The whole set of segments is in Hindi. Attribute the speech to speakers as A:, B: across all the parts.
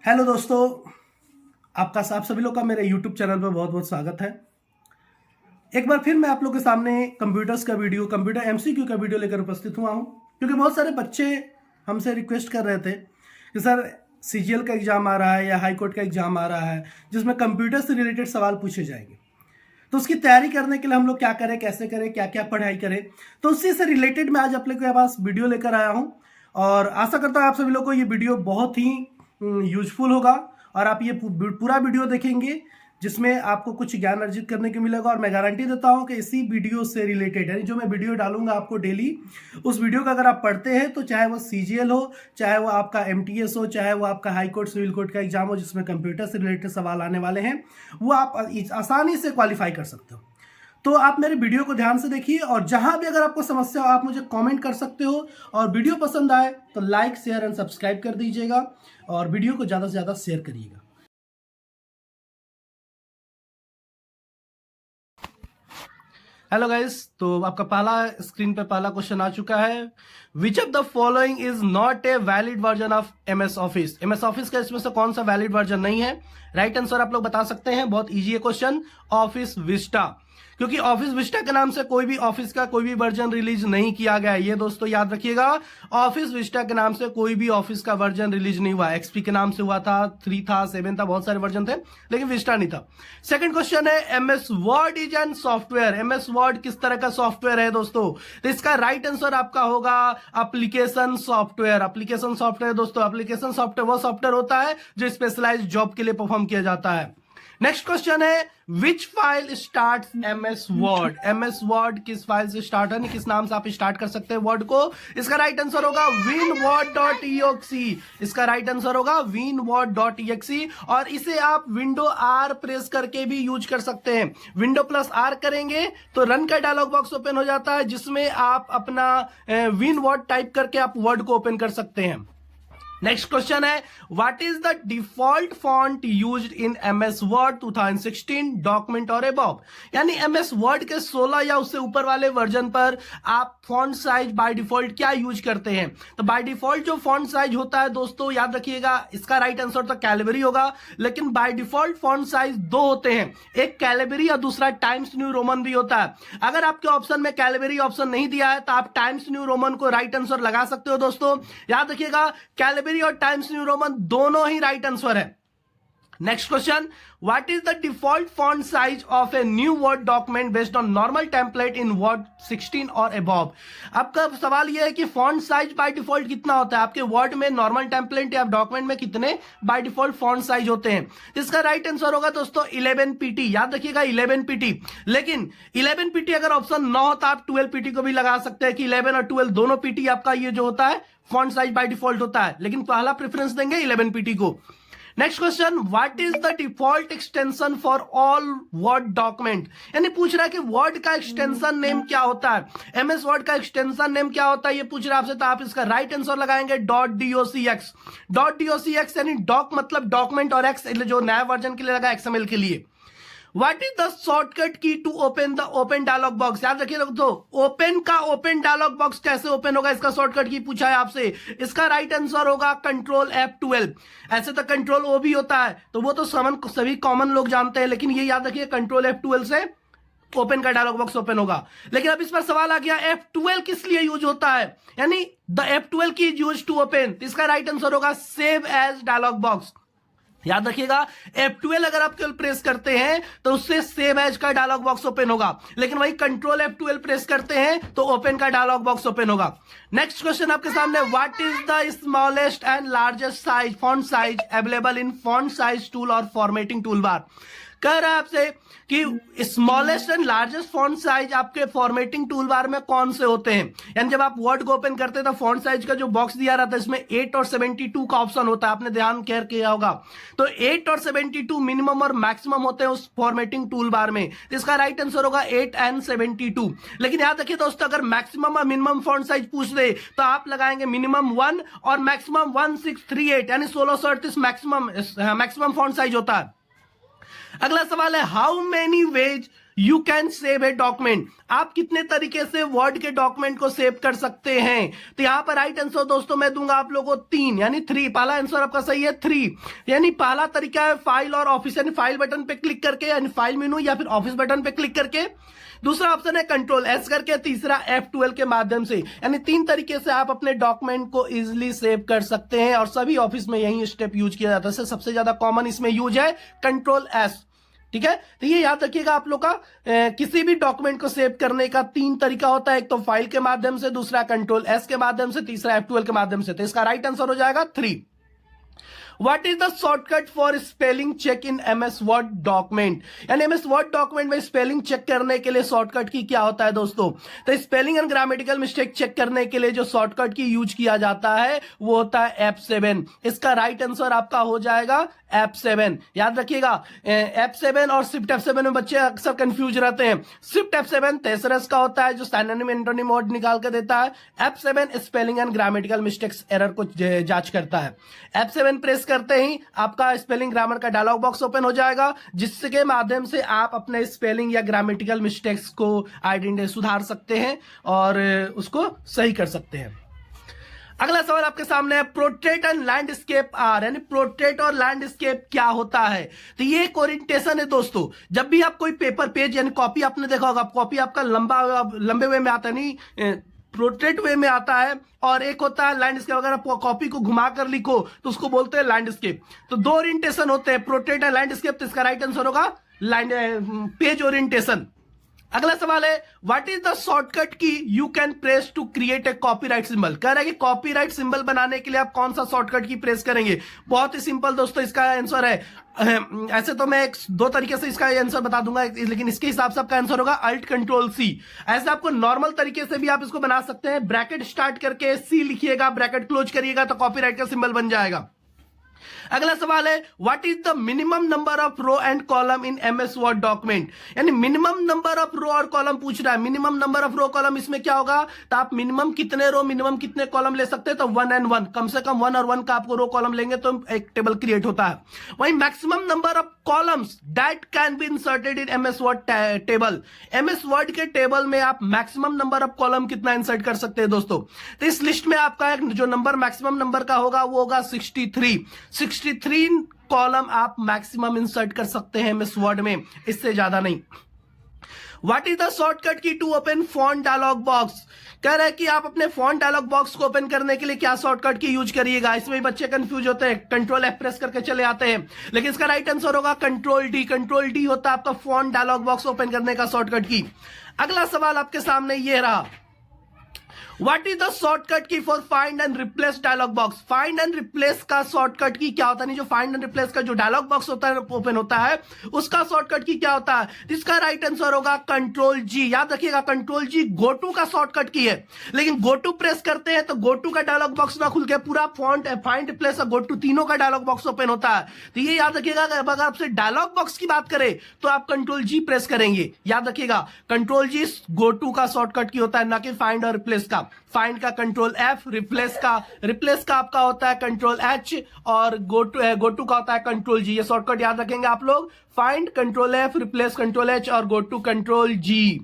A: हेलो दोस्तों, आप सभी लोग का मेरे यूट्यूब चैनल पर बहुत बहुत स्वागत है। एक बार फिर मैं आप लोग के सामने कंप्यूटर एमसीक्यू का वीडियो लेकर उपस्थित हुआ हूं, क्योंकि बहुत सारे बच्चे हमसे रिक्वेस्ट कर रहे थे कि सर सीजीएल का एग्जाम आ रहा है या हाई कोर्ट का एग्जाम आ रहा है जिसमें कंप्यूटर से रिलेटेड सवाल पूछे जाएंगे, तो उसकी तैयारी करने के लिए हम लोग क्या करें, कैसे करें, क्या क्या पढ़ाई करें। तो उसी से रिलेटेड मैं आज आप लोग के पास वीडियो लेकर आया हूं और आशा करता हूं आप सभी लोग को ये वीडियो बहुत ही यूजफुल होगा और आप ये पूरा वीडियो देखेंगे जिसमें आपको कुछ ज्ञान अर्जित करने को मिलेगा। और मैं गारंटी देता हूं कि इसी वीडियो से रिलेटेड यानी जो मैं वीडियो डालूंगा आपको डेली, उस वीडियो का अगर आप पढ़ते हैं तो चाहे वो सीजीएल हो, चाहे वो आपका एमटीएस हो, चाहे वो आपका हाई कोर्ट सिविल कोर्ट का एग्जाम हो जिसमें कंप्यूटर से रिलेटेड सवाल आने वाले हैं, वो आप आसानी से क्वालिफाई कर सकते हो। तो आप मेरे वीडियो को ध्यान से देखिए और जहां भी अगर आपको समस्या हो आप मुझे कमेंट कर सकते हो। और वीडियो पसंद आए तो लाइक, शेयर एंड सब्सक्राइब कर दीजिएगा और वीडियो को ज़्यादा से ज़्यादा शेयर करिएगा। हेलो गाइस, तो आपका स्क्रीन पे पहला क्वेश्चन आ चुका है। Which of the following is not a valid version of MS office. MS office का इसमें से कौन सा वैलिड वर्जन नहीं है? राइट आंसर आप लोग बता सकते हैं, बहुत इजी है क्वेश्चन, ऑफिस विस्टा। क्योंकि ऑफिस विस्टा के नाम से कोई भी ऑफिस का कोई भी वर्जन रिलीज नहीं किया गया है, ये दोस्तों याद रखिएगा। ऑफिस विस्टा के नाम से कोई भी ऑफिस का वर्जन रिलीज नहीं हुआ। एक्सपी के नाम से हुआ था, 3 था, 7 था, बहुत सारे वर्जन थे, लेकिन विस्टा नहीं था। सेकंड क्वेश्चन है, MS word is an software. MS Word किस तरह का सॉफ्टवेयर है दोस्तों? तो इसका राइट आंसर आपका होगा एप्लीकेशन सॉफ्टवेयर। एप्लीकेशन सॉफ्टवेयर दोस्तों, एप्लीकेशन सॉफ्टवेयर वो सॉफ्टवेयर होता है जो स्पेशलाइज्ड जॉब के लिए परफॉर्म किया जाता है। नेक्स्ट क्वेश्चन है, which file start MS Word. MS Word किस फाइल से स्टार्ट है, किस नाम से आप स्टार्ट कर सकते हैं वर्ड को? इसका राइट आंसर होगा winword.exe। इसका राइट आंसर होगा winword.exe और इसे आप विंडो आर प्रेस करके भी यूज कर सकते हैं। विंडो प्लस आर करेंगे तो रन का डायलॉग बॉक्स ओपन हो जाता है जिसमें आप अपना winword टाइप करके आप वर्ड को ओपन कर सकते हैं। नेक्स्ट क्वेश्चन है, what is the default font used in MS word 2016 document और अबव। यानी एमएस वर्ड के 16 या उससे ऊपर वाले वर्जन पर आप फॉन्ट साइज बाय डिफॉल्ट क्या यूज करते हैं? तो बाय डिफॉल्ट जो फॉन्ट साइज होता है दोस्तों, याद रखिएगा, इसका राइट आंसर तो कैलिबरी होगा, लेकिन बाय डिफॉल्ट फॉन्ट साइज 2 होते हैं, एक कैलिबरी और दूसरा टाइम्स न्यू रोमन भी होता है। अगर आपके ऑप्शन में कैलिबरी ऑप्शन नहीं दिया है तो आप टाइम्स न्यू रोमन को राइट आंसर लगा सकते हो दोस्तों। याद रखिएगा, कैलिबरी और टाइम्स न्यू रोमन दोनों ही राइट आंसर है। Next question, what is the default font size of a new word document based on normal template in Word 16 और अबव। आपका सवाल यह है कि फॉन्ट साइज बाय डिफॉल्ट कितना होता है आपके वर्ड में, नॉर्मल टेम्पलेट या डॉक्यूमेंट में कितने बाय डिफॉल्ट फॉन्ट साइज होते हैं? इसका राइट आंसर होगा दोस्तों 11 पीटी। याद रखिएगा 11 पीटी, लेकिन 11 पीटी अगर ऑप्शन न हो तो आप 12 पीटी को भी लगा सकते हैं कि 11 और 12 दोनों पीटी आपका ये जो होता है फॉन्ट साइज बाय डिफॉल्ट होता है, लेकिन पहला प्रेफरेंस देंगे 11 पीटी को। Next question, what is the default extension for all word document. यानी पूछ रहा है कि वर्ड का एक्सटेंशन नेम क्या होता है, एमएस वर्ड का एक्सटेंशन नेम क्या होता है, ये पूछ रहा है आपसे। तो आप इसका राइट आंसर लगाएंगे .docx। .docx यानी डॉक मतलब डॉक्यूमेंट और एक्स जो नया वर्जन के लिए लगा एक्सएमएल के लिए। What is the shortcut key to open the open dialog box? याद रखिए दोस्तों, ओपन डायलॉग बॉक्स कैसे ओपन होगा, इसका शॉर्टकट की पूछा है आपसे। इसका राइट आंसर होगा कंट्रोल F12। ऐसे तो कंट्रोल O भी होता है, तो वो तो सभी कॉमन लोग जानते हैं, लेकिन ये याद रखिए कंट्रोल F12 से ओपन का डायलॉग बॉक्स ओपन होगा। लेकिन अब इस पर सवाल आ गया, F12 किस लिए यूज होता है, यानी द F12 की यूज टू ओपन। इसका राइट आंसर होगा सेव एज डायलॉग बॉक्स। याद रखिएगा, F12 अगर आप केवल प्रेस करते हैं तो उससे सेव एज का डायलॉग बॉक्स ओपन होगा, लेकिन वही कंट्रोल F12 प्रेस करते हैं तो ओपन का डायलॉग बॉक्स ओपन होगा। नेक्स्ट क्वेश्चन आपके सामने, what is the smallest and largest size font size available in font size tool और फॉर्मेटिंग टूल बार। कह रहा है आपसे कि smallest and largest font size आपके फॉर्मेटिंग टूल बार में कौन से होते हैं। यानी जब आप वर्ड को ओपन करते हैं तो फॉन्ट साइज का जो बॉक्स दिया रहता है इसमें 8 और 72 का ऑप्शन होता है, आपने ध्यान केयर किया होगा। तो 8 और 72 मिनिमम और मैक्सिमम होते हैं उस फॉर्मेटिंग टूल बार में, तो इसका राइट आंसर होगा 8 एंड 72। लेकिन याद रखिए दोस्तों, अगर मैक्सिमम और मिनिमम फॉन्ट साइज पूछ दे तो आप लगाएंगे मिनिमम 1 और मैक्सिमम 1638 यानी 1638 मैक्सिमम फॉन्ट साइज होता है। अगला सवाल है, how many ways you can save a document, आप कितने तरीके से वर्ड के डॉक्यूमेंट को सेव कर सकते हैं। तो यहां पर राइट आंसर दोस्तों मैं दूंगा आप लोगों को 3 यानी 3। पहला आंसर आपका सही है 3, यानी पहला तरीका है फाइल और ऑफिस, यानी फाइल बटन पे क्लिक करके, यानी फाइल मेनू या फिर ऑफिस बटन पे क्लिक करके। दूसरा ऑप्शन है कंट्रोल एस करके, तीसरा F12 के माध्यम से। यानी 3 तरीके से आप अपने डॉक्यूमेंट को इजीली सेव कर सकते हैं और सभी ऑफिस में यही स्टेप यूज किया जाता है। सबसे ज्यादा कॉमन इसमें यूज है कंट्रोल एस, ठीक है। तो ये याद रखिएगा आप लोग का किसी भी डॉक्यूमेंट को सेव करने का 3 तरीका होता है, एक तो फाइल के माध्यम से, दूसरा कंट्रोल एस के माध्यम से, तीसरा F12 के माध्यम से। तो इसका राइट आंसर हो जाएगा 3। What is the shortcut for spelling check in MS Word document? यानी MS Word document में स्पेलिंग चेक करने के लिए शॉर्टकट की क्या होता है दोस्तों? तो spelling and grammatical mistake check करने के लिए जो शॉर्टकट की यूज किया जाता है वो होता है F7। इसका राइट आंसर आपका हो जाएगा F7। याद रखिएगा F7 और शिफ्ट F7 में बच्चे अक्सर कंफ्यूज रहते हैं। शिफ्ट F7 थेसरस का होता है जो सिनोनिम एंटोनिम वर्ड निकाल के देता है। F7 spelling and grammatical mistakes error को जांच करता है। F7 प्रेस करते ही आपका स्पेलिंग ग्रामर का डायलॉग बॉक्स ओपन हो जाएगा, जिसके माध्यम से आप अपने स्पेलिंग या ग्रामेटिकल मिस्टेक्स को आइडेंटिफाई सुधार सकते हैं और उसको सही कर सकते हैं। अगला सवाल आपके सामने है, प्रोट्रेट एंड लैंडस्केप आर, यानी प्रोट्रेट और लैंडस्केप क्या होता है? तो ये एक ओरिएंटेशन है दोस्तों। जब भी आप कोई पेपर पेज यानी कॉपी आपने देखा होगा, कॉपी आपका लंबे वे में आता नहीं, प्रोट्रेट वे में आता है, और एक होता है लैंडस्केप। अगर आप कॉपी को घुमा कर लिखो तो उसको बोलते हैं लैंडस्केप। तो 2 ओरिएंटेशन होते हैं, प्रोट्रेट एंड लैंडस्केप। तो इसका राइट आंसर होगा पेज ओरिएंटेशन। अगला सवाल है, what is the shortcut key you can press to create a copyright symbol? कह रहा है कि कॉपीराइट सिंबल बनाने के लिए आप कौन सा शॉर्टकट की प्रेस करेंगे? बहुत ही सिंपल दोस्तों इसका आंसर है। ऐसे तो मैं 2 तरीके से इसका आंसर बता दूंगा, लेकिन इसके हिसाब से आपका आंसर होगा अल्ट कंट्रोल सी। ऐसे आपको नॉर्मल तरीके से भी आप इसको बना सकते हैं। ब्रैकेट स्टार्ट करके सी लिखिएगा, ब्रैकेट क्लोज करिएगा तो कॉपीराइट का सिंबल बन जाएगा। अगला सवाल है, what is the minimum number of row and column in MS Word document? यानी मिनिमम नंबर ऑफ रो और कॉलम पूछ रहा है। Minimum number of row column इसमें क्या होगा? तो आप मिनिमम कितने रो, मिनिमम कितने कॉलम ले सकते हैं? तो 1 and 1, कम से कम 1 और 1 का आपको रो कॉलम लेंगे तो एक टेबल क्रिएट होता है। वहीं maximum number of columns that can be inserted in MS word table, MS word के टेबल में आप मैक्सिमम नंबर ऑफ कॉलम कितना इंसर्ट कर सकते हैं दोस्तों? तो इस लिस्ट में आपका जो नंबर मैक्सिमम नंबर का होगा वो होगा 63 कॉलम आप मैक्सिमम इंसर्ट कर सकते हैं एमएस वर्ड में, इससे ज्यादा नहीं। What is the shortcut key to open font dialog box? कह रहा है कि आप अपने फॉन्ट डायलॉग बॉक्स को ओपन करने के लिए क्या शॉर्टकट की यूज करिएगा। इसमें बच्चे कंफ्यूज होते हैं, कंट्रोल F प्रेस करके चले आते हैं, लेकिन इसका राइट आंसर होगा कंट्रोल D। कंट्रोल D होता है आपका फॉन्ट डायलॉग बॉक्स ओपन करने का शॉर्टकट की। अगला सवाल आपके सामने ये रहा, What is the shortcut key for find and replace dialog box? Find and replace का शॉर्टकट की क्या होता है? नहीं, जो फाइंड एंड रिप्लेस का जो डायलॉग बॉक्स होता है ओपन होता है उसका शॉर्टकट की क्या होता है? इसका राइट आंसर होगा कंट्रोल G। याद रखिएगा कंट्रोल G गो टू का शॉर्टकट की है, लेकिन गो टू प्रेस करते हैं तो गो टू का डायलॉग बॉक्स ना खुल के पूरा फॉन्ट फाइंड रिप्लेस और गो टू तीनों का डायलॉग बॉक्स ओपन होता है। तो ये याद रखिएगा, अगर आपसे डायलॉग बॉक्स की बात करें तो आप कंट्रोल G प्रेस करेंगे। याद रखिएगा कंट्रोल G गो टू का शॉर्टकट की होता है, ना कि फाइंड और रिप्लेस का। फाइंड का कंट्रोल F, रिप्लेस का आपका होता है कंट्रोल H, और गो टू का होता है कंट्रोल G। ये शॉर्टकट याद रखेंगे आप लोग, find control F, replace control H और go to control G।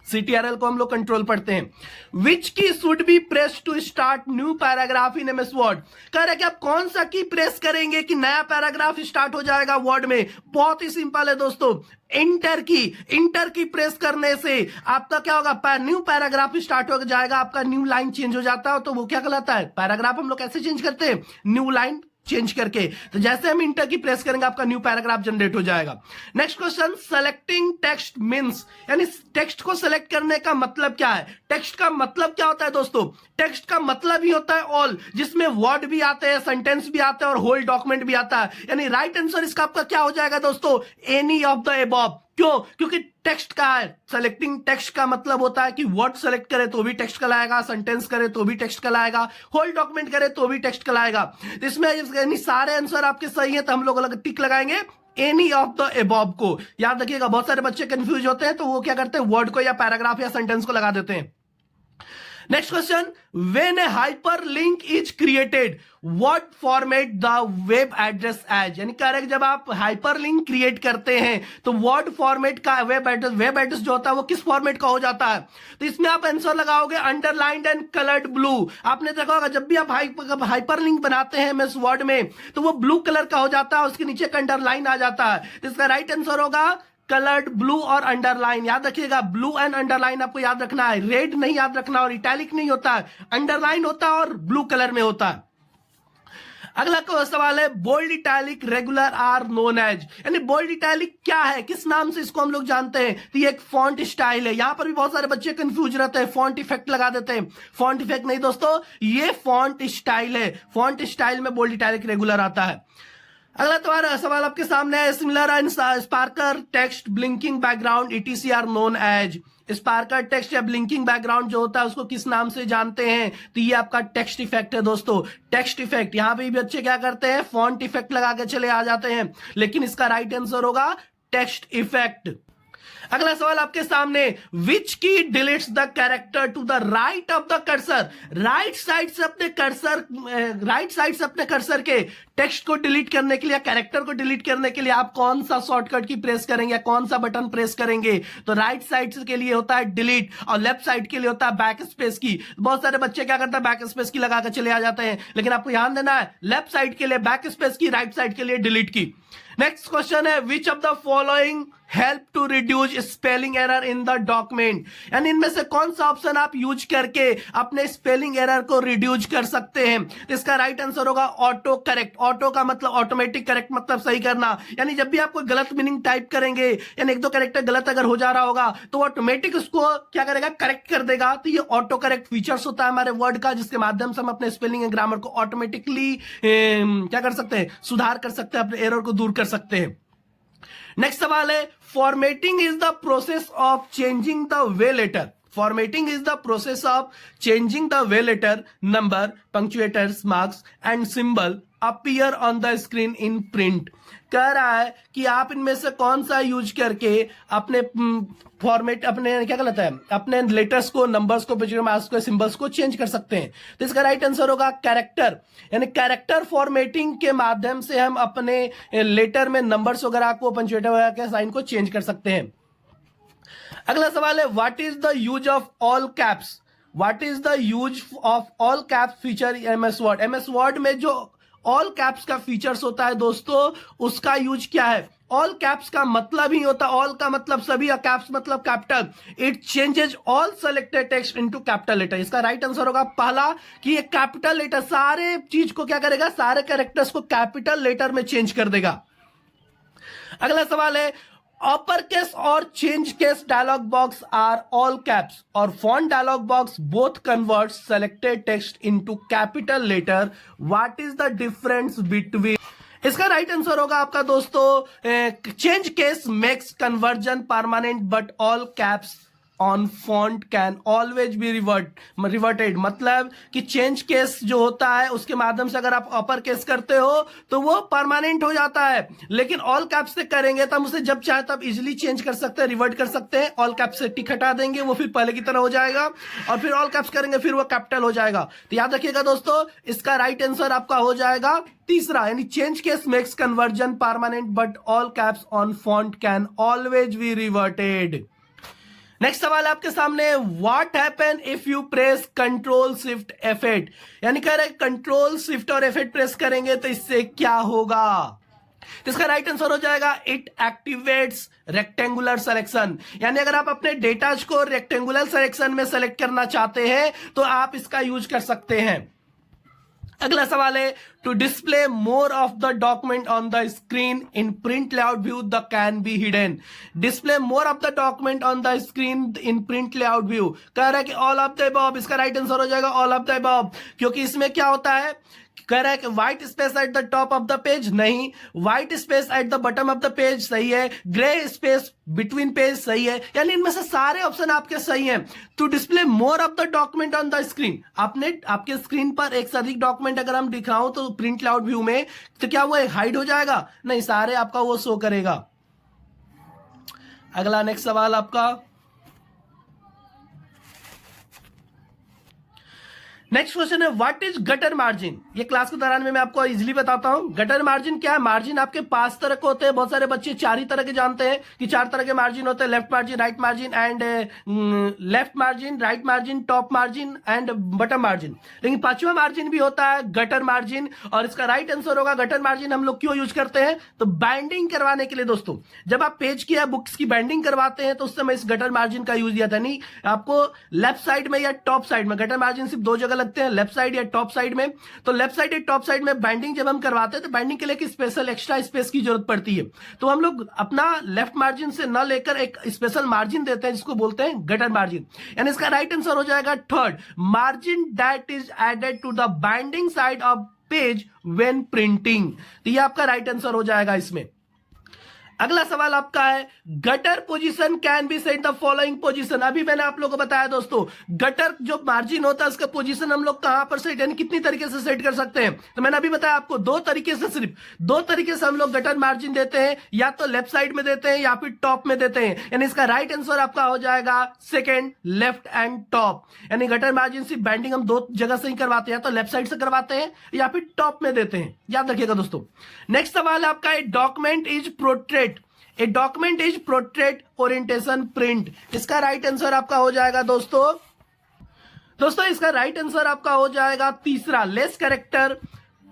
A: CTRL को हम लोग कंट्रोल पढ़ते हैं। Which key should be press to start new paragraph in MS Word? कह रहे हैं कि आप कौन सा की प्रेस करेंगे कि नया पैराग्राफ स्टार्ट हो जाएगा वर्ड में? बहुत ही सिंपल है दोस्तों, इंटर की प्रेस करने से आपका क्या होगा? न्यू पैराग्राफ स्टार्ट हो जाएगा, आपका न्यू लाइन चेंज हो जाता है। तो वो क्या कहलाता है? पैराग्राफ हम लोग कैसे चेंज करते हैं? न्यू लाइन चेंज करके। तो जैसे हम इंटर की प्रेस करेंगे आपका न्यू पैराग्राफ जनरेट हो जाएगा। Next question, selecting text means, यानी टेक्स्ट को सेलेक्ट करने का मतलब क्या है? टेक्स्ट का मतलब क्या होता है दोस्तों? टेक्स्ट का मतलब ही होता है ऑल, जिसमें वर्ड भी आते हैं, सेंटेंस भी आता है और होल डॉक्यूमेंट भी आता है। यानी राइट आंसर इसका आपका क्या हो जाएगा दोस्तों? Any of the above. क्यों? क्योंकि टेक्स्ट का है, सेलेक्टिंग टेक्स्ट का मतलब होता है कि वर्ड सेलेक्ट करे तो भी टेक्स्ट कहलाएगा, सेंटेंस करे तो भी टेक्स्ट कहलाएगा, होल डॉक्यूमेंट करे तो भी टेक्स्ट कहलाएगा। इसमें यानी सारे आंसर आपके सही है तो हम लोग अलग टिक लगाएंगे एनी ऑफ द अबव को। याद रखिएगा बहुत सारे बच्चे कंफ्यूज होते हैं तो वो क्या करते हैं? वर्ड को या पैराग्राफ या सेंटेंस को लगा देते हैं। Next question, when a hyperlink is created, what format the web address as? यानी कह रहे हैं जब आप हाइपरलिंक क्रिएट करते हैं तो व्हाट फॉर्मेट का वेब एड्रेस जो होता है वो किस फॉर्मेट का हो जाता है? तो इसमें आप आंसर लगाओगे अंडरलाइंड एंड कलर्ड ब्लू। आपने देखा होगा जब भी आप हाइपरलिंक बनाते हैं एमएस वर्ड में तो वो ब्लू कलर का हो जाता है, उसके नीचे अंडरलाइन आ जाता है। तो इसका राइट आंसर होगा कलर्ड ब्लू और अंडरलाइन। याद रखिएगा ब्लू एंड अंडरलाइन आपको याद रखना है, रेड नहीं याद रखना और इटैलिक नहीं होता है, अंडरलाइन होता है और ब्लू कलर में होता है। अगला सवाल है bold italic regular are known as, यानी बोल्ड इटैलिक क्या है, किस नाम से इसको हम लोग जानते हैं? तो ये एक फॉन्ट स्टाइल है। यहां पर भी बहुत सारे बच्चे कंफ्यूज रहते हैं, फॉन्ट इफेक्ट लगा देते हैं। फॉन्ट इफेक्ट नहीं दोस्तों, ये फॉन्ट स्टाइल है। फॉन्ट स्टाइल में बोल्ड इटैलिक रेगुलर आता है। अगला तुम्हारा सवाल आपके सामने है similar and sparker text blinking background ETC are known as. Sparker text या ब्लिंकिंग बैकग्राउंड जो होता है उसको किस नाम से जानते हैं? तो ये आपका टेक्स्ट इफेक्ट है दोस्तों, टेक्स्ट इफेक्ट। यहां पे भी बच्चे क्या करते हैं, फॉन्ट इफेक्ट लगा के चले आ जाते हैं, लेकिन इसका राइट आंसर होगा टेक्स्ट इफेक्ट। अगला सवाल आपके सामने, which key deletes the character to the right of the cursor? Right side से अपने कर्सर के टेक्स्ट को डिलीट करने के लिए, कैरेक्टर को डिलीट करने के लिए आप कौन सा शॉर्टकट की प्रेस करेंगे, कौन सा बटन प्रेस करेंगे? तो राइट साइड के लिए होता है डिलीट और लेफ्ट साइड के लिए होता है बैक स्पेस की। बहुत सारे बच्चे क्या करते हैं, बैक स्पेस की लगा कर चले आ जाते हैं, लेकिन आपको ध्यान देना है लेफ्ट साइड के लिए backspace key, right side के लिए डिलीट की। नेक्स्ट क्वेश्चन है which of the following help to reduce spelling error in the document, यानी इनमें से कौन सा ऑप्शन आप यूज करके अपने स्पेलिंग एरर को रिड्यूस कर सकते हैं? तो इसका राइट आंसर होगा ऑटो करेक्ट। ऑटो का मतलब ऑटोमेटिक, करेक्ट मतलब सही करना। यानी जब भी आप कोई गलत मीनिंग टाइप करेंगे, यानी एक दो कैरेक्टर गलत अगर हो जा रहा होगा तो ऑटोमेटिक उसको क्या करेगा, करेक्ट कर देगा। तो ये ऑटो करेक्ट फीचर्स होता है हमारे वर्ड का, जिसके माध्यम से हम अपने स्पेलिंग एंड ग्रामर को ऑटोमेटिकली क्या कर सकते हैं, सुधार कर सकते हैं, अपने एरर को दूर कर सकते हैं। नेक्स्ट सवाल है formatting is the process of changing the way letter. Formatting is the process of changing the way letter, number, punctuators, marks and symbol appear on the screen in print. कह रहा है कि आप इनमें से कौन सा यूज करके अपने फॉर्मेट, अपने क्या गलत है, अपने लेटर्स को, नंबर्स को, मार्क्स को, सिंबल्स को चेंज कर सकते हैं? तो इसका राइट आंसर होगा कैरेक्टर। यानी कैरेक्टर फॉर्मेटिंग के माध्यम से हम अपने लेटर में नंबर्स वगैरह को, पंक्चुएटर वगैरह के साइन को चेंज कर सकते हैं। अगला सवाल है what is the use of all caps? What is the use of all caps feature MS Word? MS word में जो ऑल कैप्स का फीचर्स होता है दोस्तों, उसका यूज क्या है? ऑल कैप्स का मतलब ही होता है, ऑल का मतलब सभी और कैप्स मतलब capital. It changes all selected text into capital letter. इसका राइट आंसर होगा पहला कि ये कैपिटल लेटर सारे चीज को क्या करेगा, सारे कैरेक्टर्स को कैपिटल लेटर में चेंज कर देगा। अगला सवाल है अपर केस और change case dialog box are all caps और font dialog box both convert selected text into capital letter. What is the difference between? इसका राइट आंसर होगा आपका दोस्तों change case makes conversion permanent but all caps on font can always be reverted. मतलब कि चेंज केस जो होता है उसके माध्यम से अगर आप अपर केस करते हो तो वो परमानेंट हो जाता है, लेकिन ऑल कैप्स से करेंगे तो हम उसे जब चाहे तब इजिली चेंज कर सकते हैं, रिवर्ट कर सकते हैं। ऑल कैप्स से टिक हटा देंगे, वो फिर पहले की तरह हो जाएगा, और फिर ऑल कैप्स करेंगे फिर वो कैपिटल हो जाएगा। तो याद रखिएगा दोस्तों, इसका राइट आंसर आपका हो जाएगा तीसरा, यानी change case makes conversion permanent but all caps on font can always be reverted. Next सवाल आपके सामने, what happen if you press control shift F8? यानी कह रहे कंट्रोल शिफ्ट और F8 प्रेस करेंगे तो इससे क्या होगा? तो इसका राइट आंसर हो जाएगा इट एक्टिवेट्स रेक्टेंगुलर सिलेक्शन। यानी अगर आप अपने डेटा को रेक्टेंगुलर सिलेक्शन में सेलेक्ट करना चाहते हैं तो आप इसका यूज कर सकते हैं। अगला सवाल है to display more of the document on the screen in print layout view the can be hidden. Display more of the document on the screen in print layout view, कह रहा है कि ऑल ऑफ द अबव। इसका राइट आंसर हो जाएगा ऑल ऑफ द अबव, क्योंकि इसमें क्या होता है, कह रहा है कि white space at the top of the page नहीं, white space at the bottom of the page सही है, ग्रे स्पेस बिटवीन पेज सही है, यानी इनमें से सारे ऑप्शन आपके सही हैं। To display more of the document on the screen, आपने आपके स्क्रीन पर एक से अधिक डॉक्यूमेंट अगर हम दिखाऊं तो प्रिंट लेआउट व्यू में, तो क्या वो हाइड हो जाएगा? नहीं, सारे आपका वो शो करेगा। अगला नेक्स्ट सवाल आपका, नेक्स्ट क्वेश्चन है व्हाट इज गटर मार्जिन। ये क्लास के दौरान में मैं आपको इजीली बताता हूं। गटर मार्जिन क्या है? मार्जिन आपके 5 तरह के होते हैं। बहुत सारे बच्चे 4 ही तरह के जानते हैं कि 4 तरह के मार्जिन होते हैं, left margin, right margin and left margin, right margin, top margin and bottom margin. लेकिन 5वां मार्जिन भी होता है गटर मार्जिन, और इसका राइट आंसर होगा गटर मार्जिन। हम लोग क्यों यूज करते हैं? तो बाइंडिंग करवाने के लिए दोस्तों। जब आप पेज की या बुक्स की बाइंडिंग करवाते हैं तो उस समय इस गटर मार्जिन का यूज किया था। नहीं, आपको लेफ्ट साइड में या टॉप साइड में, गटर मार्जिन सिर्फ 2 जगह लगते हैं, लेफ्ट साइड या टॉप साइड में। तो लेफ्ट साइड या टॉप साइड में बाइंडिंग जब हम करवाते हैं तो बाइंडिंग के लिए एक स्पेशल एक्स्ट्रा स्पेस की जरूरत पड़ती है। तो हम लोग अपना लेफ्ट मार्जिन से न लेकर एक स्पेशल मार्जिन देते हैं जिसको बोलते हैं गटर मार्जिन। यानी इसका राइट आंसर हो जाएगा third, margin that is added to the binding side of page when printing. तो ये आपका राइट आंसर हो जाएगा इसमें। अगला सवाल आपका है gutter position can be set the following position. अभी मैंने आप लोगों को बताया दोस्तों, गटर जो मार्जिन होता है उसका पोजीशन हम लोग कहां पर सेट, यानी कितनी तरीके से सेट कर सकते हैं। तो मैंने अभी बताया आपको 2 तरीके से, सिर्फ 2 तरीके से हम लोग गटर मार्जिन देते हैं, या तो लेफ्ट साइड में देते हैं या फिर टॉप में देते हैं। यानी इसका राइट आंसर आपका हो जाएगा सेकेंड, लेफ्ट एंड टॉप। यानी गटर मार्जिन सिर्फ बैंडिंग हम 2 जगह से ही करवाते हैं, या तो लेफ्ट साइड से करवाते हैं या फिर टॉप में देते हैं। याद रखिएगा दोस्तों। नेक्स्ट सवाल आपका, document is portrait. A document is portrait orientation print. इसका राइट आंसर आपका हो जाएगा दोस्तों इसका राइट आंसर आपका हो जाएगा तीसरा, less character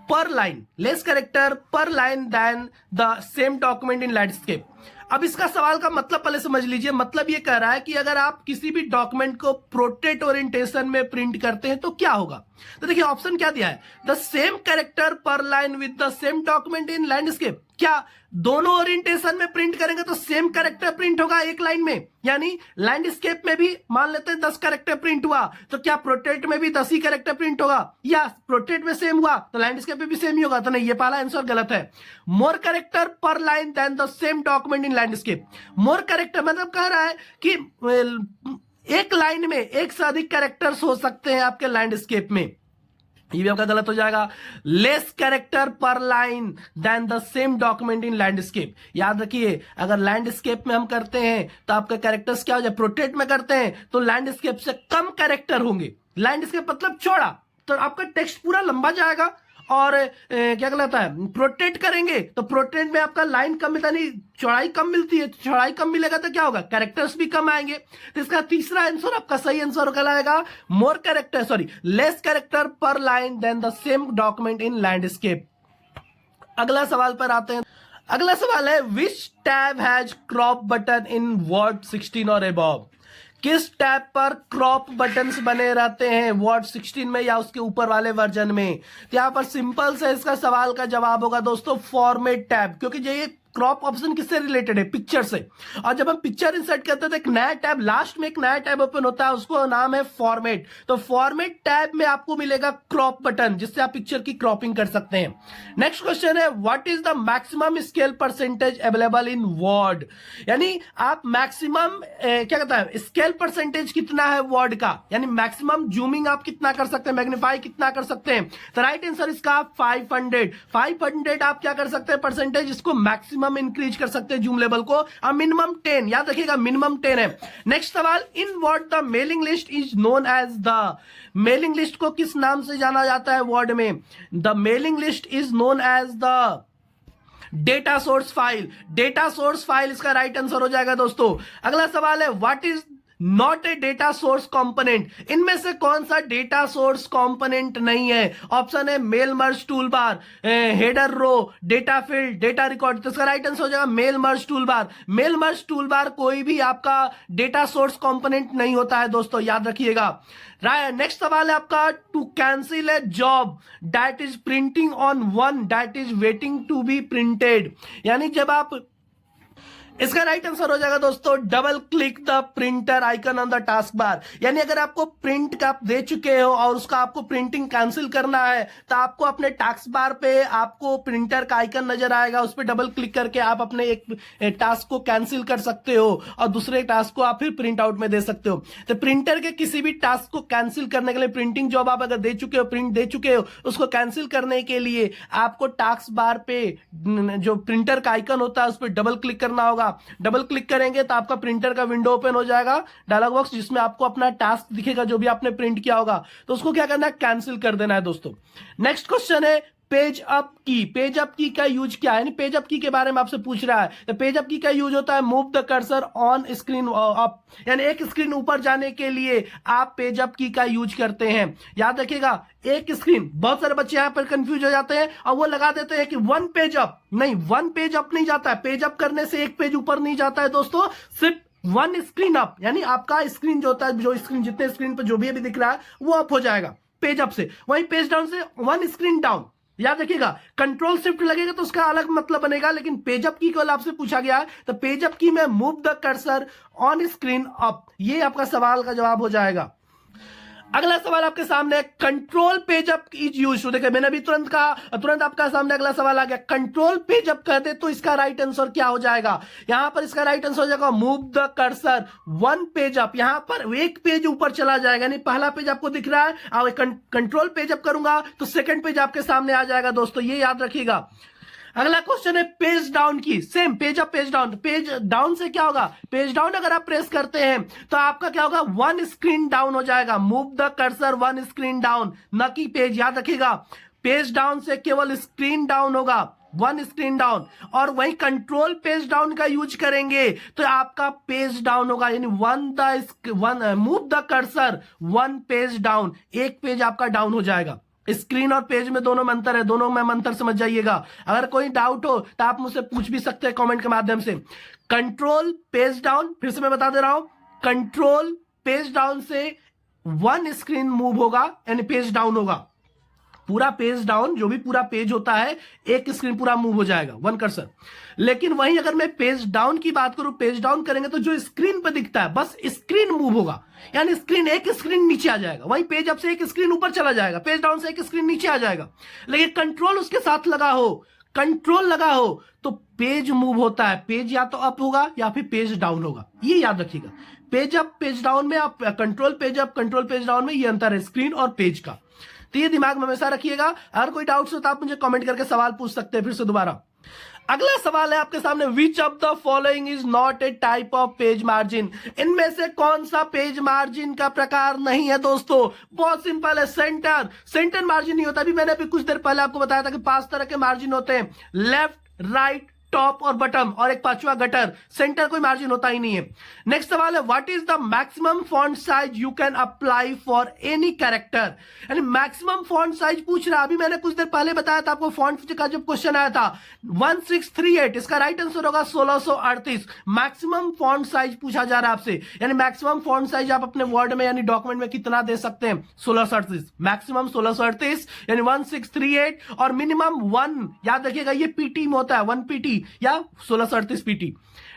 A: per line, less character per line then the same document in landscape. अब इसका सवाल का मतलब पहले समझ लीजिए। मतलब ये कह रहा है कि अगर आप किसी भी डॉक्यूमेंट को पोर्ट्रेट ओरिएंटेशन में प्रिंट करते हैं तो क्या होगा। तो देखिए ऑप्शन क्या दिया है, the same character per line with the same document in landscape. क्या दोनों ओरिएंटेशन में प्रिंट करेंगे तो सेम कैरेक्टर प्रिंट होगा एक लाइन में, यानी लैंडस्केप में भी मान लेते हैं 10 कैरेक्टर प्रिंट हुआ, तो क्या पोर्ट्रेट में भी 10 ही कैरेक्टर प्रिंट होगा, या पोर्ट्रेट में सेम हुआ तो लैंडस्केप में भी सेम ही होगा। तो नहीं, ये पहला आंसर गलत है। More character per line then the same document in landscape. More character मतलब कह रहा है कि एक लाइन में एक से अधिक कैरेक्टर्स हो सकते हैं आपके लैंडस्केप में। ये भी आपका गलत हो जाएगा। Less character per line then the same document in landscape. याद रखिए, अगर लैंडस्केप में हम करते हैं तो आपका कैरेक्टर्स क्या हो जाए, पोर्ट्रेट में करते हैं तो लैंडस्केप से कम कैरेक्टर होंगे। लैंडस्केप मतलब चौड़ा, तो आपका टेक्स्ट पूरा लंबा जाएगा। और क्या कहलाता है, पोर्ट्रेट करेंगे तो पोर्ट्रेट में आपका लाइन कम मिलता नहीं, चौड़ाई कम मिलती है। चौड़ाई कम मिलेगा तो क्या होगा, कैरेक्टर्स भी कम आएंगे। तो इसका तीसरा आंसर आपका सही आंसर कहलाएगा more character, sorry less character per line then the same document in landscape. अगला सवाल पर आते हैं। अगला सवाल है which tab has crop button in Word 16 और अबव। किस टैब पर क्रॉप बटन्स बने रहते हैं वर्ड 16 में या उसके ऊपर वाले वर्जन में। तो यहां पर सिंपल से इसका सवाल का जवाब होगा दोस्तों फॉर्मेट टैब, क्योंकि ये क्रॉप ऑप्शन किससे रिलेटेड है, पिक्चर से। और जब हम पिक्चर इंसर्ट करते हैं तो एक नया टैब, लास्ट में एक नया टैब ओपन होता है, उसको नाम है फॉर्मेट। तो फॉर्मेट टैब में आपको मिलेगा क्रॉप बटन, जिससे आप पिक्चर की क्रॉपिंग कर सकते हैं। नेक्स्ट क्वेश्चन है what is the maximum scale percentage available in word. यानी आप मैक्सिमम क्या कहता है, स्केल परसेंटेज कितना है वर्ड का, यानी मैक्सिमम जूमिंग आप कितना कर सकते हैं, मैग्नीफाई कितना कर सकते हैं। तो राइट आंसर इसका 500 आप क्या कर सकते हैं परसेंटेज, इसको मैक्सिमम इंक्रीज कर सकते हैं जूम लेवल को, और मिनिमम 10, याद रखिएगा मिनिमम 10 है। नेक्स्ट सवाल, in Word the mailing list is known as the. Mailing list को किस नाम से जाना जाता है वर्ड में, the mailing list is known as the data source file. Data source file इसका राइट आंसर हो जाएगा दोस्तों। अगला सवाल है what is not a data source component. इनमें से कौन सा डेटा सोर्स कंपोनेंट नहीं है। ऑप्शन है mail merge toolbar, header row, data field, data record. तो इसका राइट आंसर हो जाएगा mail merge toolbar. Mail merge toolbar कोई भी आपका डेटा सोर्स कंपोनेंट नहीं होता है दोस्तों, याद रखिएगा। नेक्स्ट सवाल है आपका to cancel a job that is printing on one that is waiting to be printed. यानी जब आप, इसका राइट आंसर हो जाएगा दोस्तों double click the printer icon on the taskbar. यानी अगर आपको प्रिंट का आप दे चुके हो और उसका आपको प्रिंटिंग कैंसिल करना है तो आपको अपने टास्क बार पे आपको प्रिंटर का आइकन नजर आएगा, उस पर डबल क्लिक करके आप अपने एक टास्क को कैंसिल कर सकते हो और दूसरे टास्क को आप फिर प्रिंट आउट में दे सकते हो। तो प्रिंटर के किसी भी टास्क को कैंसिल करने के लिए, प्रिंटिंग जॉब आप अगर दे चुके हो, प्रिंट दे चुके हो, उसको कैंसिल करने के लिए आपको टास्क बार पे जो प्रिंटर का आइकन होता है उस पर डबल क्लिक करना होगा। होगा, डबल क्लिक करेंगे तो आपका प्रिंटर का विंडो ओपन हो जाएगा, डायलॉग बॉक्स, जिसमें आपको अपना टास्क दिखेगा जो भी आपने प्रिंट किया होगा। तो उसको क्या करना है, कैंसिल कर देना है दोस्तों। नेक्स्ट क्वेश्चन है पेज अप की। पेज अप की का यूज क्या है, यानी पेज अप की के बारे में आपसे पूछ रहा है। तो पेज अप की का यूज होता है move the cursor on screen up, यानी एक स्क्रीन ऊपर जाने के लिए आप पेज अप की का यूज करते हैं। याद रखिएगा, एक स्क्रीन, बहुत सारे बच्चे यहां पर कंफ्यूज हो जाते हैं और वो लगा देते हैं कि वन पेज अप, नहीं, वन पेज अप नहीं जाता है। पेज अप करने से एक पेज ऊपर नहीं जाता है दोस्तों, सिर्फ वन स्क्रीन अप, यानी आपका स्क्रीन जो होता है, जो स्क्रीन, जितने स्क्रीन पर जो भी अभी दिख रहा है वो अप हो जाएगा पेज अप से। वहीं पेज डाउन से वन स्क्रीन डाउन। याद रखिएगा, कंट्रोल शिफ्ट लगेगा तो उसका अलग मतलब बनेगा, लेकिन पेज अप की को आपसे पूछा गया है तो पेज अप की में move the cursor on screen up, ये आपका सवाल का जवाब हो जाएगा। अगला सवाल आपके सामने, control page up is use. देखिए मैंने अभी तुरंत आपका सामने अगला सवाल आ गया, कंट्रोल पेज अप कर दे तो इसका राइट आंसर क्या हो जाएगा। यहां पर इसका राइट आंसर हो जाएगा move the cursor one page up. यहां पर एक पेज ऊपर चला जाएगा, यानी पहला पेज आपको दिख रहा है, और कंट्रोल पेज अप करूंगा तो सेकंड पेज आपके सामने आ जाएगा दोस्तों, ये याद रखिएगा। अगला क्वेश्चन है पेज डाउन की, same page up page down. Page down से क्या होगा, पेज डाउन अगर आप प्रेस करते हैं तो आपका क्या होगा, वन स्क्रीन डाउन हो जाएगा। Move the cursor one screen down, न कि पेज। याद रखिएगा, पेज डाउन से केवल स्क्रीन डाउन होगा, वन स्क्रीन डाउन। और वही कंट्रोल पेज डाउन का यूज करेंगे तो आपका पेज डाउन होगा, यानी move the cursor one page down, एक पेज आपका डाउन हो जाएगा। स्क्रीन और पेज में दोनों में अंतर है, दोनों में अंतर समझ जाइएगा। अगर कोई डाउट हो तो आप मुझसे पूछ भी सकते हैं कमेंट के माध्यम से। कंट्रोल पेज डाउन, फिर से मैं बता दे रहा हूं, कंट्रोल पेज डाउन से वन स्क्रीन मूव होगा, यानी पेज डाउन होगा। पूरा पेज डाउन, जो भी पूरा पेज होता है, एक स्क्रीन पूरा मूव हो जाएगा, वन कर्सर। लेकिन वहीं अगर मैं पेज डाउन की बात करूं, पेज डाउन करेंगे तो जो स्क्रीन पर दिखता है बस स्क्रीन मूव होगा, यानी स्क्रीन, एक स्क्रीन नीचे आ जाएगा। वहीं पेज अप से एक स्क्रीन ऊपर चला जाएगा, पेज डाउन से एक स्क्रीन नीचे आ जाएगा। लेकिन कंट्रोल उसके साथ लगा हो, कंट्रोल लगा हो तो पेज मूव होता है, पेज या तो अप होगा या फिर पेज डाउन होगा, ये याद रखिएगा। पेज अप पेज डाउन में आप control page up control page down में ये अंतर है स्क्रीन और पेज का, तो ये दिमाग में हमेशा रखिएगा। अगर कोई डाउट्स हो तो आप मुझे कमेंट करके सवाल पूछ सकते हैं फिर से दोबारा। अगला सवाल है आपके सामने, विच of the following is not A type of page margin. इनमें से कौन सा पेज मार्जिन का प्रकार नहीं है दोस्तों। बहुत सिंपल है, सेंटर मार्जिन नहीं होता। अभी मैंने कुछ देर पहले आपको बताया था कि 5 तरह के मार्जिन होते हैं, लेफ्ट, राइट, टॉप और बटम, और एक पांचवा गटर। सेंटर कोई मार्जिन होता ही नहीं है। नेक्स्ट सवाल है, what is the maximum font size you can apply for any character. यानी मैक्सिमम फॉन्ट साइज पूछ रहा है। अभी मैंने कुछ देर पहले बताया था आपको, फॉन्ट का जब क्वेश्चन आया था 1638, इसका राइट आंसर होगा 1638। मैक्सिमम फॉन्ट साइज पूछा जा रहा है आपसे, यानी मैक्सिमम फॉन्ट साइज आप अपने वर्ड में यानी डॉक्यूमेंट में कितना दे सकते हैं, 1638। मैक्सिमम 1638 यानी 1638, और मिनिमम 1, याद रखिएगा ये पीटी में होता है, 1 पीटी या 1638 PT.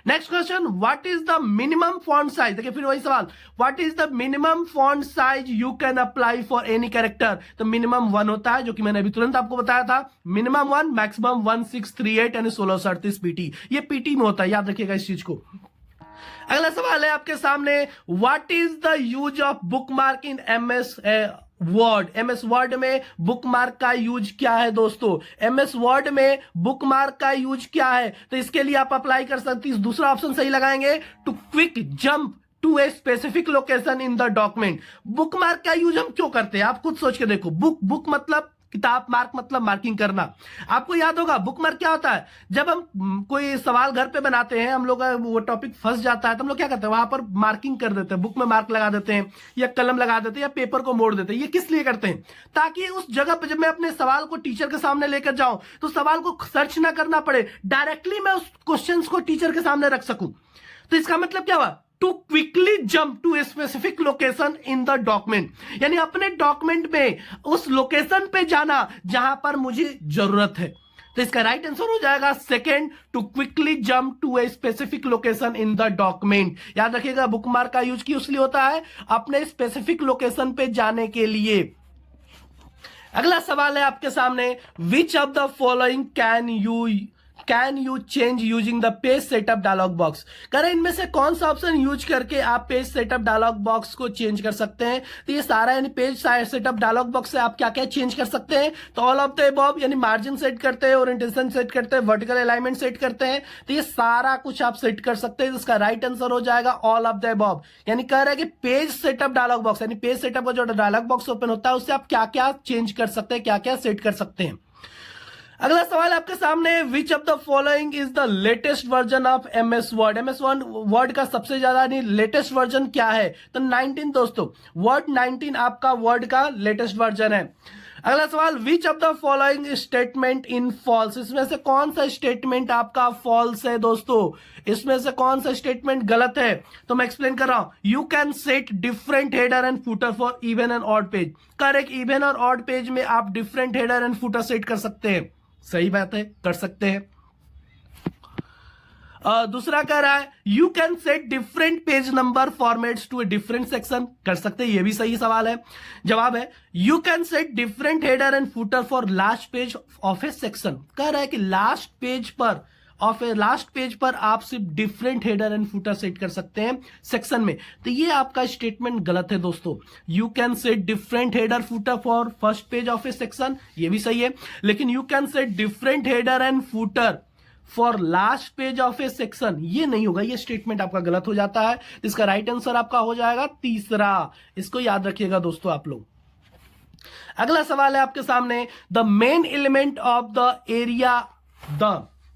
A: Next question, what is the minimum font size. देखिए फिर वही सवाल, what is the minimum font size you can apply for any character. तो मिनिमम 1 होता है, जो कि मैंने अभी तुरंत आपको बताया था, मिनिमम 1, मैक्सिमम 1638 यानी 1638 पीटी। ये पीटी में होता है, याद रखिएगा इस चीज को। अगला सवाल है आपके सामने, what is the use of bookmark in MS Word. MS word में बुकमार्क का यूज क्या है दोस्तों। एमएस वर्ड में बुकमार्क का यूज क्या है, तो इसके लिए आप अप्लाई कर सकते हैं, दूसरा ऑप्शन सही लगाएंगे, to quick jump to a specific location in the document. Bookmark का यूज हम क्यों करते हैं, आप खुद सोच के देखो। बुक मतलब किताब, मार्क मतलब मार्किंग करना। आपको याद होगा बुक मार्क क्या होता है, जब हम कोई सवाल घर पे बनाते हैं, हम लोग वो टॉपिक फंस जाता है तो हम लोग क्या करते हैं, वहां पर मार्किंग कर देते हैं, बुक में मार्क लगा देते हैं या कलम लगा देते हैं या पेपर को मोड़ देते हैं। ये किस लिए करते हैं, ताकि उस जगह पे जब मैं अपने सवाल को टीचर के सामने लेकर जाऊं तो सवाल को सर्च ना करना पड़े, डायरेक्टली मैं उस क्वेश्चन को टीचर के सामने रख सकूं। तो इसका मतलब क्या हुआ, to quickly jump to a specific location in the document, यानी अपने डॉक्यूमेंट में उस लोकेशन पे जाना जहां पर मुझे जरूरत है। तो इसका राइट आंसर हो जाएगा second, to quickly jump to a specific location in the document. याद रखिएगा बुकमार्क का यूज क्यों इसलिए होता है, अपने स्पेसिफिक लोकेशन पे जाने के लिए। अगला सवाल है आपके सामने, विच of the following can you change using the page setup dialog box. करें इनमें से कौन सा ऑप्शन यूज करके आप पेज सेटअप डायलॉग बॉक्स को चेंज कर सकते हैं। तो ये सारा यानी पेज सेटअप डायलॉग बॉक्स से आप क्या क्या चेंज कर सकते हैं। तो ऑल ऑफ द अबव, यानी मार्जिन सेट करते हैं, ओरिएंटेशन सेट करते हैं, वर्टिकल अलाइनमेंट सेट करते हैं। तो ये सारा कुछ आप सेट कर सकते हैं। इसका राइट आंसर हो जाएगा ऑल ऑफ द अबव। यानी कह रहा है कि पेज सेटअप डायलॉग बॉक्स, यानी पेज सेटअप का जो डायलॉग बॉक्स ओपन होता है उससे आप क्या क्या चेंज कर सकते हैं, क्या क्या सेट कर सकते हैं। अगला सवाल आपके सामने, विच of the following is the latest version of MS Word. MS word का सबसे ज्यादा लेटेस्ट वर्जन क्या है। तो 19 दोस्तों, वर्ड 19 आपका वर्ड का लेटेस्ट वर्जन है। अगला सवाल, which of the following statement in false. इसमें से कौन सा स्टेटमेंट आपका फॉल्स है दोस्तों, इसमें से कौन सा स्टेटमेंट गलत है। तो मैं एक्सप्लेन कर रहा हूं। You can set different header and footer for even and odd page. Correct, even और ऑड पेज में आप different header and footer set कर सकते हैं। सही बात है, कर सकते हैं। दूसरा कह रहा है you can set different page number formats to a different section. कर सकते हैं, ये भी सही सवाल है। जवाब है you can set different header and footer for last page of A section. कह रहा है कि लास्ट पेज पर आप सिर्फ different header and footer set कर सकते हैं सेक्शन में। तो ये आपका स्टेटमेंट गलत है दोस्तों। You can set different header footer for first page of A section, ये भी सही है। लेकिन you can set different header and footer for last page of A section, ये नहीं होगा, ये स्टेटमेंट आपका गलत हो जाता है। इसका राइट आंसर आपका हो जाएगा तीसरा। इसको याद रखिएगा दोस्तों आप लोग। अगला सवाल है आपके सामने, the main element of the area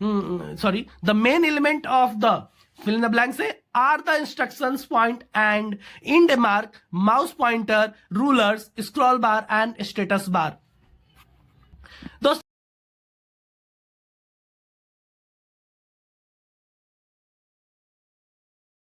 A: the main element of the fill in the blank से are the instructions point and end mark, mouse pointer, rulers, scroll bar and status bar। दोस्तों